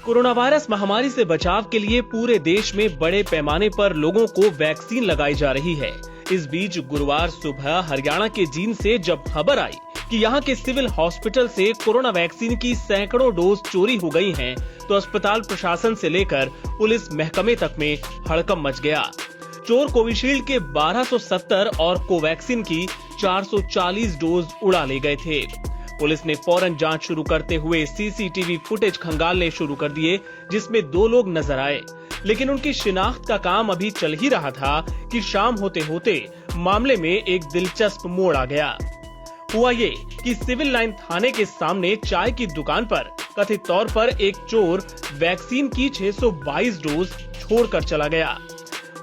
Corona virus महामारी से बचाव के लिए पूरे देश में बड़े पैमाने पर लोगों को वैक्सीन लगाई जा रही है। इस बीच गुरुवार सुबह हरियाणा के जींद से जब खबर आई कि यहां के सिविल हॉस्पिटल से कोरोना वैक्सीन की सैकड़ों डोज चोरी हो गई हैं, तो अस्पताल प्रशासन से लेकर पुलिस महकमे तक में हड़कंप मच गया। चोर कोविशील्ड के 1270 और कोवैक्सीन की 440 डोज उड़ा ले गए थे। पुलिस ने फौरन जांच शुरू करते हुए सीसीटीवी फुटेज खंगालने शुरू कर दिए, जिसमें 2 लोग नजर आए, लेकिन उनकी शिनाख्त का काम अभी चल ही रहा था कि शाम होते होते मामले में एक दिलचस्प मोड़ आ गया। हुआ ये कि सिविल लाइन थाने के सामने चाय की दुकान पर कथित तौर पर एक चोर वैक्सीन की 622 डोज छोड़कर चला गया।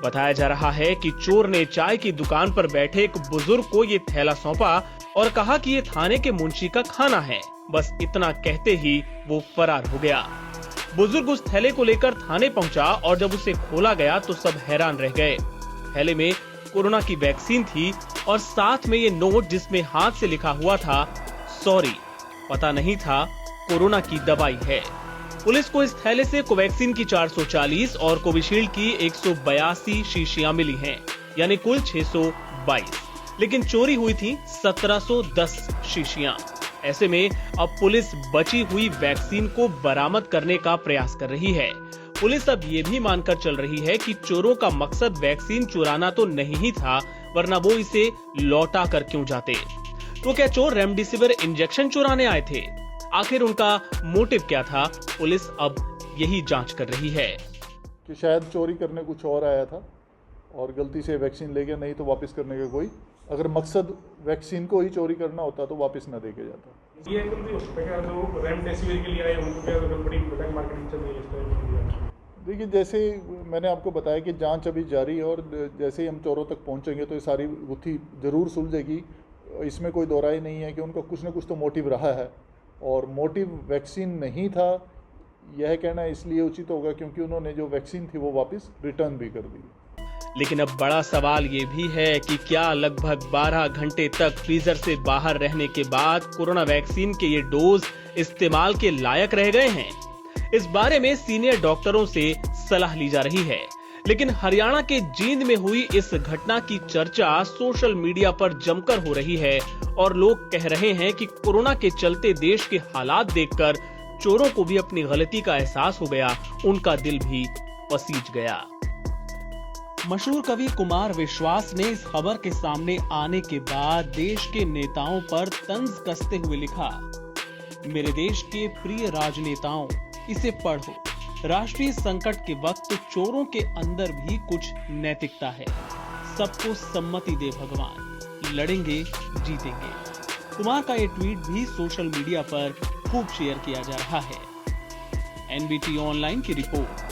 बताया जा रहा है कि चोर ने चाय की दुकान पर बैठे एक बुजुर्ग को ये थैला सौंपा और कहा कि ये थाने के मुंशी का खाना है। बस इतना कहते ही वो फरार हो गया। बुजुर्ग उस थैले को लेकर थाने पहुंचा और जब उसे खोला गया तो सब हैरान रह गए। थैले में कोरोना की वैक्सीन थी और साथ में ये नोट जिसमें हाथ से लिखा हुआ था सॉरी, पता नहीं था कोरोना की दवाई है। पुलिस को इस थैले से कोवैक्सीन की 440 और कोविशील्ड की 182 शीशियां मिली हैं, यानी कुल 622, लेकिन चोरी हुई थी 1710 शीशियां। ऐसे में अब पुलिस बची हुई वैक्सीन को बरामद करने का प्रयास कर रही है। पुलिस अब ये भी मानकर चल रही है कि चोरों का मकसद वैक्सीन चुराना तो नहीं ही था, वरना वो इसे लौटा कर क्यों जाते। तो क्या चोर रेमडेसिविर इंजेक्शन चुराने आए थे? आखिर उनका मोटिव क्या था? पुलिस अब यही जांच कर रही है कि शायद चोरी करने कुछ और आया था और गलती से वैक्सीन ले गया, नहीं तो वापस करने का कोई, अगर मकसद वैक्सीन को ही चोरी करना होता तो वापस न दे के जाता। ये भी हो सकता है कि लोग रेमडेसिविर के लिए आए, उनको क्या बड़ी ब्लैक मार्केटिंग चल रही है इस तरह की। देखिए, जैसे मैंने आपको बताया कि जांच अभी जारी है और जैसे ही हम चोरों तक पहुंचेंगे तो ये सारी गुत्थी जरूर सुलझेगी। इसमें कोई दो राय नहीं है कि उनका कुछ न कुछ तो मोटिव रहा है, और मोटिव वैक्सीन नहीं था यह कहना इसलिए उचित होगा क्योंकि उन्होंने जो वैक्सीन थी वो वापस रिटर्न भी कर दी। लेकिन अब बड़ा सवाल ये भी है कि क्या लगभग 12 घंटे तक फ्रीजर से बाहर रहने के बाद कोरोना वैक्सीन के ये डोज इस्तेमाल के लायक रह गए हैं? इस बारे में सीनियर डॉक्टरों से सलाह ली जा रही है, लेकिन हरियाणा के जींद में हुई इस घटना की चर्चा सोशल मीडिया पर जमकर हो रही है और लोग कह रहे हैं कि कोरोना के चलते देश के हालात देखकर चोरों को भी अपनी गलती का एहसास हो गया, उनका दिल भी पसीज गया। मशहूर कवि कुमार विश्वास ने इस खबर के सामने आने के बाद देश के नेताओं पर तंज कसते हुए लिखा, मेरे देश के प्रिय राजनेताओं, इसे पढ़ो। राष्ट्रीय संकट के वक्त चोरों के अंदर भी कुछ नैतिकता है। सबको सम्मति दे भगवान, लड़ेंगे जीतेंगे। कुमार का ये ट्वीट भी सोशल मीडिया पर खूब शेयर किया जा रहा है। एनबीटी ऑनलाइन की रिपोर्ट।